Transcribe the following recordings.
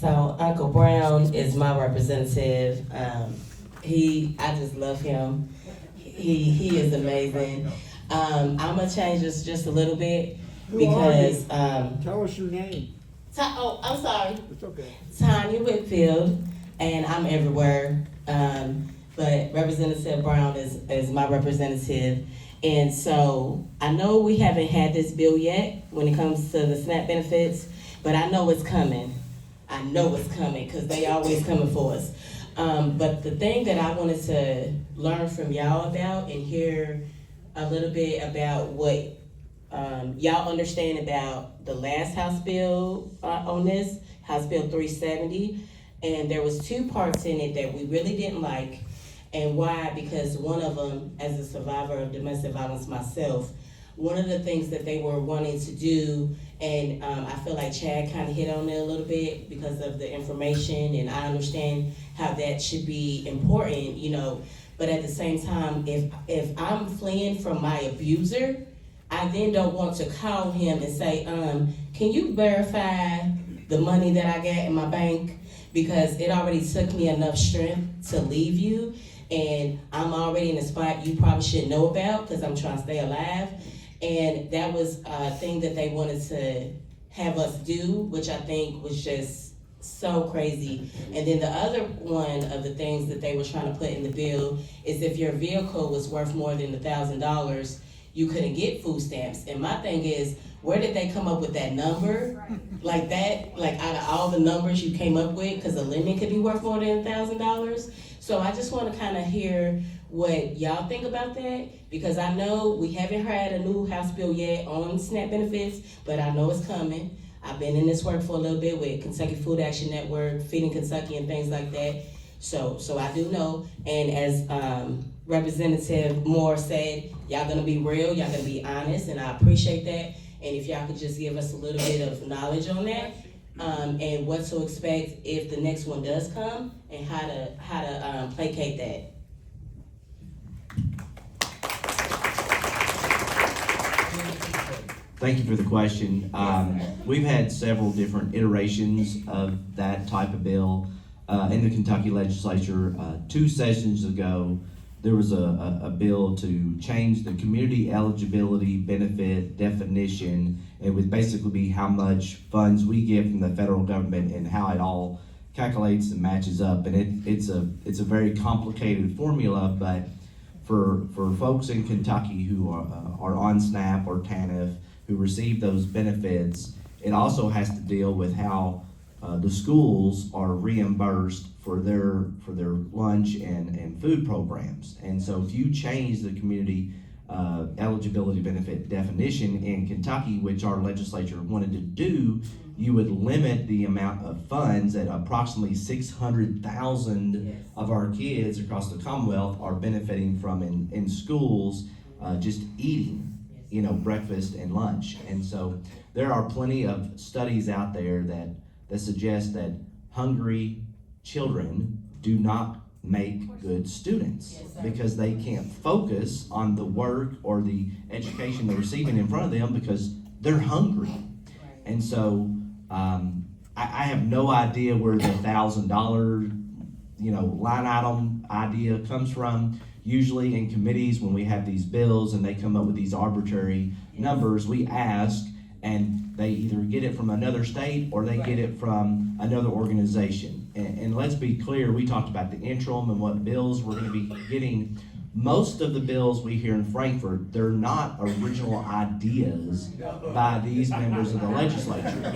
So Uncle Brown is my representative. I just love him. He is amazing. I'm gonna change this just a little bit because Tell us your name. I'm sorry. It's okay. Tanya Whitfield, and I'm everywhere. But Representative Brown is my representative. And so I know we haven't had this bill yet when it comes to the SNAP benefits, but I know it's coming. I know it's coming because they always coming for us. But the thing that I wanted to learn from y'all about and hear a little bit about what y'all understand about the last House bill on this, House Bill 370, and there was two parts in it that we really didn't like. And why? Because one of them, as a survivor of domestic violence myself, one of the things that they were wanting to do, and I feel like Chad kind of hit on it a little bit because of the information, and I understand how that should be important, you know, but at the same time, if I'm fleeing from my abuser, I then don't want to call him and say, can you verify the money that I got in my bank? Because it already took me enough strength to leave you, and I'm already in a spot you probably should know about because I'm trying to stay alive. And that was a thing that they wanted to have us do, which I think was just so crazy. And then the other one of the things that they were trying to put in the bill is if your vehicle was worth more than $1,000, you couldn't get food stamps. And my thing is, where did they come up with that number? Like that, like out of all the numbers you came up with, because a lemon could be worth more than $1,000. So I just want to kind of hear what y'all think about that, because I know we haven't had a new House bill yet on SNAP benefits, but I know it's coming. I've been in this work for a little bit with Kentucky Food Action Network, Feeding Kentucky and things like that. So I do know, and as Representative Moore said, y'all gonna be real, y'all gonna be honest, and I appreciate that. And if y'all could just give us a little bit of knowledge on that, and what to expect if the next one does come, and how to placate that. Thank you for the question. We've had several different iterations of that type of bill in the Kentucky legislature. 2 sessions ago, there was a bill to change the community eligibility benefit definition. It would basically be how much funds we get from the federal government and how it all calculates and matches up. And it's a very complicated formula, but for folks in Kentucky who are on SNAP or TANF, who receive those benefits, it also has to deal with how the schools are reimbursed for their lunch and food programs. And so if you change the community eligibility benefit definition in Kentucky, which our legislature wanted to do, you would limit the amount of funds that approximately 600,000 of our kids across the Commonwealth are benefiting from in schools, just eating, you know, breakfast and lunch. And so there are plenty of studies out there that suggest that hungry children do not make good students because they can't focus on the work or the education they're receiving in front of them because they're hungry. And so I have no idea where the $1,000 line item idea comes from. Usually in committees when we have these bills and they come up with these arbitrary numbers, we ask, and they either get it from another state or they get it from another organization. And let's be clear, we talked about the interim and what bills we're going to be getting. Most of the bills we hear in Frankfurt, they're not original ideas by these members of the legislature.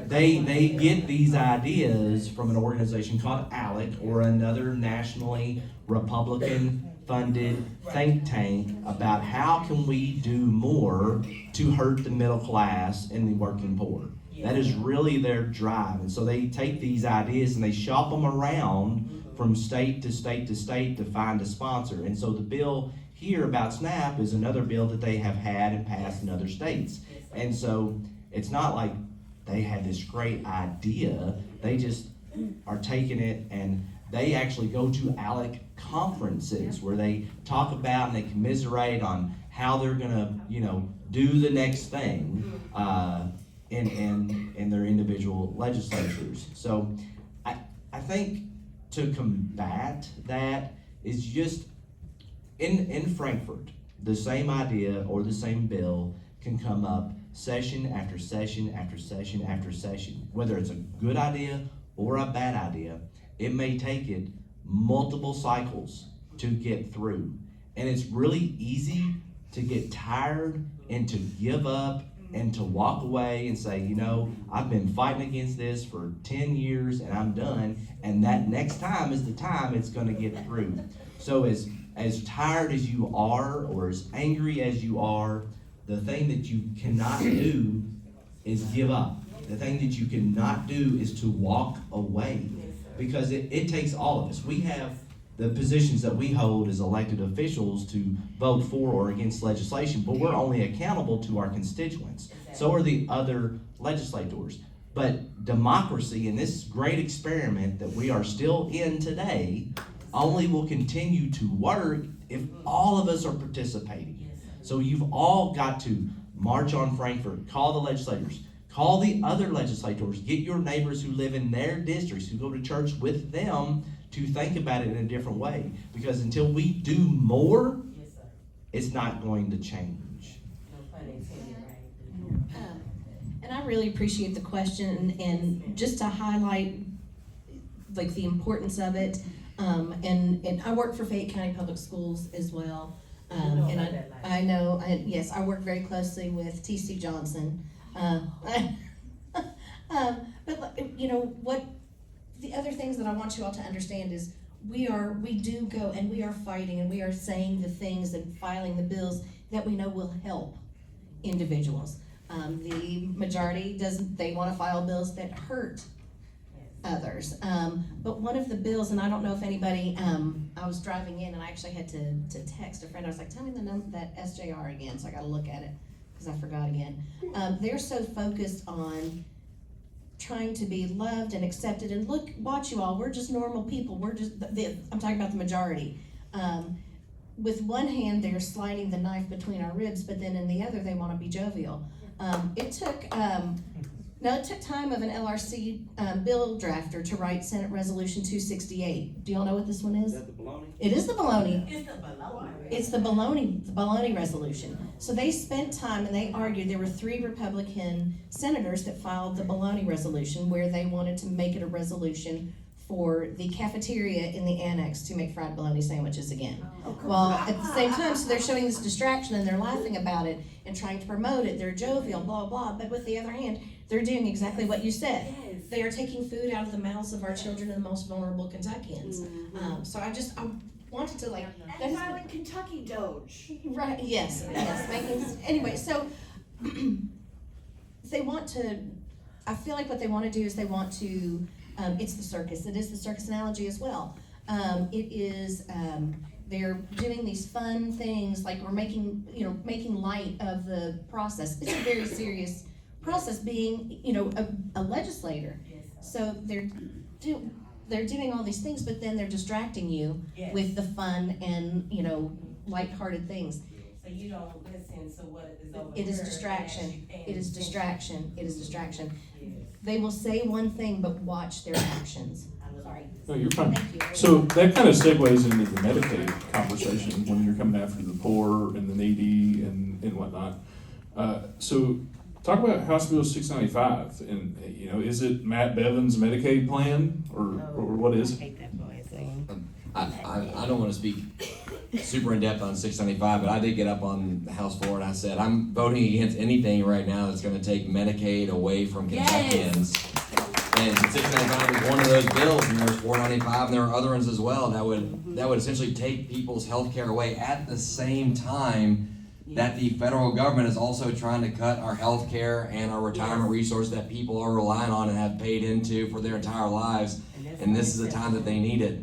They get these ideas from an organization called ALEC or another nationally Republican funded think tank about how can we do more to hurt the middle class and the working poor. That is really their drive. And so they take these ideas and they shop them around from state to state to state to find a sponsor. And so the bill here about SNAP is another bill that they have had and passed in other states. And so it's not like they had this great idea. They just are taking it, and they actually go to ALEC conferences where they talk about and they commiserate on how they're gonna, do the next thing. in their individual legislatures. So I think to combat that is just, in Frankfurt, the same idea or the same bill can come up session after session after session after session. Whether it's a good idea or a bad idea, it may take it multiple cycles to get through. And it's really easy to get tired and to give up and to walk away and say, you know, I've been fighting against this for 10 years and I'm done, and that next time is the time it's gonna get through. So as tired as you are or as angry as you are, the thing that you cannot do is give up. The thing that you cannot do is to walk away, because it takes all of us. We have the positions that we hold as elected officials to vote for or against legislation, but we're only accountable to our constituents. So are the other legislators. But democracy, and this great experiment that we are still in today, only will continue to work if all of us are participating. So you've all got to march on Frankfurt, call the legislators, call the other legislators, get your neighbors who live in their districts, who go to church with them, to think about it in a different way. Because until we do more, it's not going to change. And I really appreciate the question, and just to highlight like the importance of it. And I work for Fayette County Public Schools as well. And I know, yes, I work very closely with T.C. Johnson. But you know what? The other things that I want you all to understand is we do go and we are fighting and we are saying the things and filing the bills that we know will help individuals. The majority they want to file bills that hurt others. But one of the bills, and I don't know if anybody, I was driving in and I actually had to text a friend. I was like, tell me that SJR again, so I got to look at it because I forgot again. They're so focused on trying to be loved and accepted, and watch you all, we're just normal people. I'm talking about the majority. With one hand, they're sliding the knife between our ribs, but then in the other, they want to be jovial. It took time of an LRC bill drafter to write Senate Resolution 268. Do y'all know what this one is? Is that the baloney? It is the baloney. It's the baloney. It's the baloney resolution. So they spent time and they argued. There were 3 Republican senators that filed the baloney resolution, where they wanted to make it a resolution for the cafeteria in the annex to make fried bologna sandwiches again. Well, at the same time, so they're showing this distraction and they're laughing about it and trying to promote it. They're jovial, blah, blah. But with the other hand, they're doing exactly what you said. Yes. They are taking food out of the mouths of our children and the most vulnerable Kentuckians. So I wanted to And filing Kentucky Doge. Right, yes, anyway, so they want to, I feel like what they want to do is they want to, it's the circus. It is the circus analogy as well. It is, they're doing these fun things, like we're making light of the process. It's a very serious process being, a legislator. So they're doing all these things, but then they're distracting you with the fun and, lighthearted things. So you don't listen to what is over. It is distraction. It is distraction. It is distraction. They will say one thing, but watch their actions. Sorry. No, you're fine. Thank you. So that kind of segues into the Medicaid conversation when you're coming after the poor and the needy and whatnot. So talk about House Bill 695, and is it Matt Bevin's Medicaid plan or what is it? I don't want to speak super in depth on 695, but I did get up on the House floor and I said I'm voting against anything right now that's going to take Medicaid away from Kentuckians. And 695 is one of those bills, and there's 495, and there are other ones as well that would essentially take people's health care away at the same time that the federal government is also trying to cut our health care and our retirement resources that people are relying on and have paid into for their entire lives. And this is the time that they need it.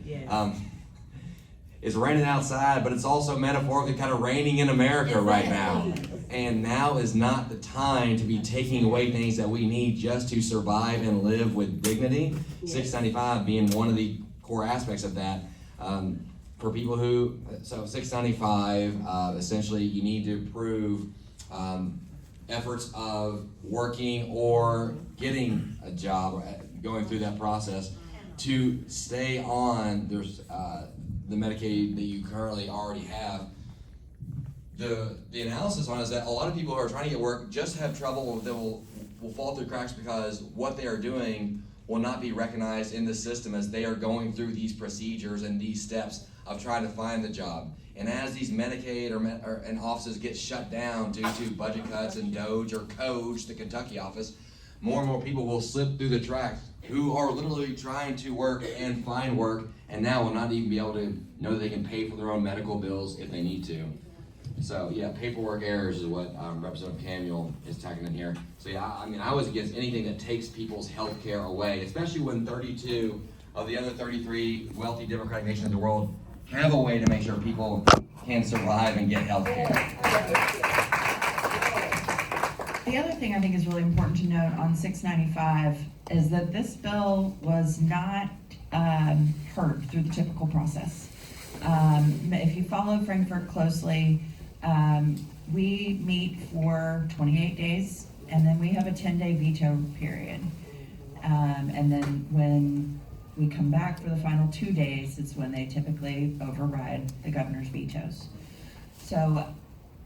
It's raining outside, but it's also metaphorically kind of raining in America right now. And now is not the time to be taking away things that we need just to survive and live with dignity. 695 being one of the core aspects of that. For people so 695, essentially you need to prove efforts of working or getting a job, or going through that process, to stay on the Medicaid that you currently already have. The analysis on it is that a lot of people who are trying to get work just have trouble that will fall through cracks because what they are doing will not be recognized in the system as they are going through these procedures and these steps of trying to find the job. And as these Medicaid and offices get shut down due to budget cuts and DOGE or COGE, the Kentucky office, more and more people will slip through the tracks who are literally trying to work and find work, and now will not even be able to know that they can pay for their own medical bills if they need to. So yeah, paperwork errors is what Representative Camuel is tackling in here. So yeah, I mean, I was against anything that takes people's health care away, especially when 32 of the other 33 wealthy democratic nations in the world have a way to make sure people can survive and get health care. The other thing I think is really important to note on 695 is that this bill was not heard through the typical process. If you follow Frankfurt closely, we meet for 28 days, and then we have a 10-day veto period. And then when we come back for the final 2 days, it's when they typically override the governor's vetoes. So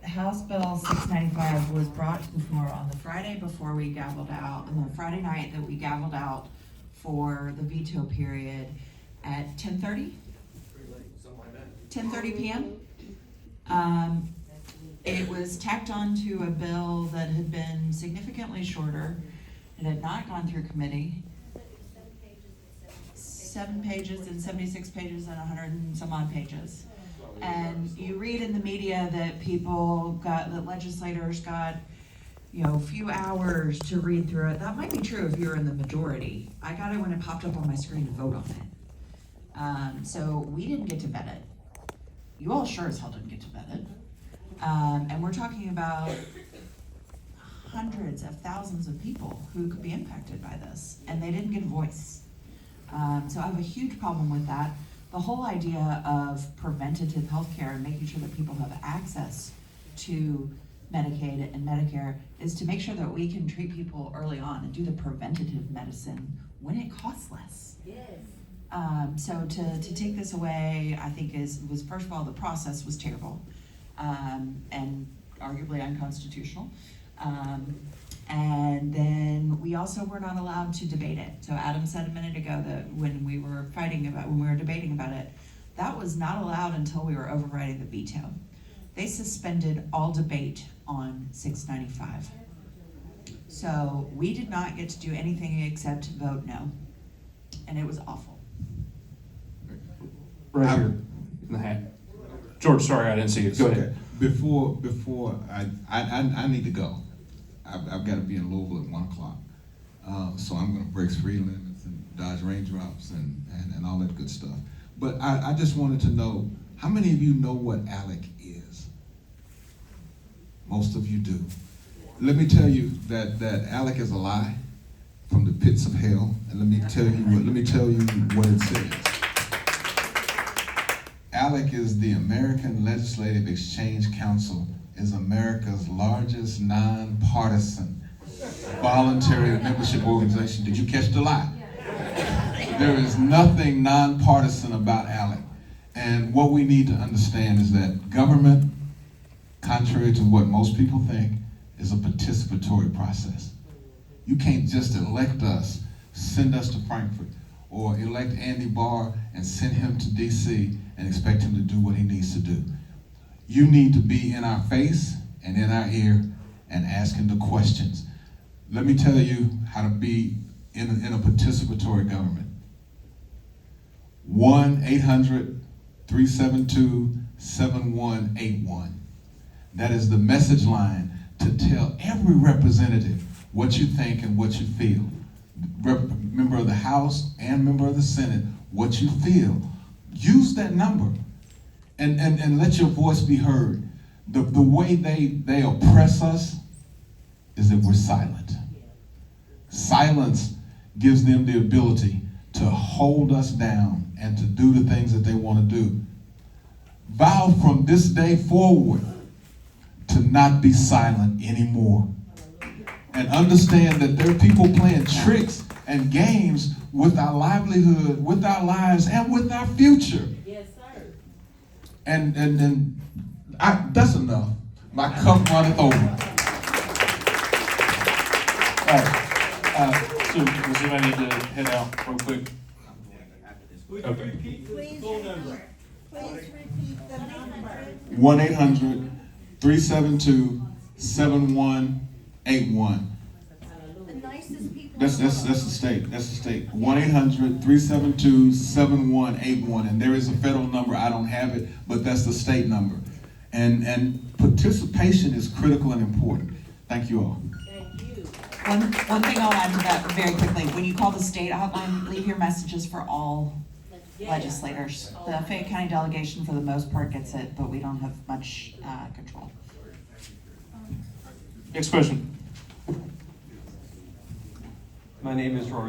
House Bill 695 was brought to the floor on the Friday before we gavelled out, on the Friday night that we gavelled out for the veto period at 10:30? 10:30 p.m. It was tacked on to a bill that had been significantly shorter. It had not gone through committee. 7 pages and 76 pages and 100 and some odd pages. And you read in the media that that legislators got, a few hours to read through it. That might be true if you're in the majority. I got it when it popped up on my screen to vote on it. So we didn't get to vet it. You all sure as hell didn't get to vet it. And we're talking about hundreds of thousands of people who could be impacted by this, and they didn't get a voice. So I have a huge problem with that. The whole idea of preventative health care and making sure that people have access to Medicaid and Medicare is to make sure that we can treat people early on and do the preventative medicine when it costs less. Yes. So to take this away, I think was first of all, the process was terrible, and arguably unconstitutional. And then we also were not allowed to debate it. So Adam said a minute ago that when we were debating about it, that was not allowed until we were overriding the veto. They suspended all debate on 695. So we did not get to do anything except vote no. And it was awful. Right here in the hat. George, sorry, I didn't see it. Go ahead. Before I need to go. I've got to be in Louisville at 1 o'clock. So I'm going to break speed limits and dodge raindrops and all that good stuff. But I just wanted to know, how many of you know what ALEC is? Most of you do. Let me tell you that ALEC is a lie from the pits of hell. And let me tell you what it says. ALEC is the American Legislative Exchange Council, is America's largest nonpartisan voluntary membership organization. Did you catch the lie? There is nothing nonpartisan about ALEC. And what we need to understand is that government, contrary to what most people think, is a participatory process. You can't just elect us, send us to Frankfurt, or elect Andy Barr and send him to DC and expect him to do what he needs to do. You need to be in our face and in our ear and asking the questions. Let me tell you how to be in a participatory government. 1-800-372-7181. That is the message line to tell every representative what you think and what you feel. Member of the House and member of the Senate, what you feel. Use that number. And let your voice be heard. The way they oppress us is that we're silent. Silence gives them the ability to hold us down and to do the things that they want to do. Vow from this day forward to not be silent anymore. and understand that there are people playing tricks and games with our livelihood, with our lives, and with our future. Yes, sir. And that's enough. My cup runneth over. All right, so does anybody need to head out real quick? Okay. Please repeat the number. 1-800-372-7181. The nicest people. That's the state. That's the state. 1-800-372-7181. And there is a federal number. I don't have it, but that's the state number. And participation is critical and important. Thank you all. Thank you. One thing I'll add to that very quickly, when you call the state hotline, leave your messages for all legislators. The Fayette County delegation for the most part gets it, but we don't have much control. Next question. My name is Rory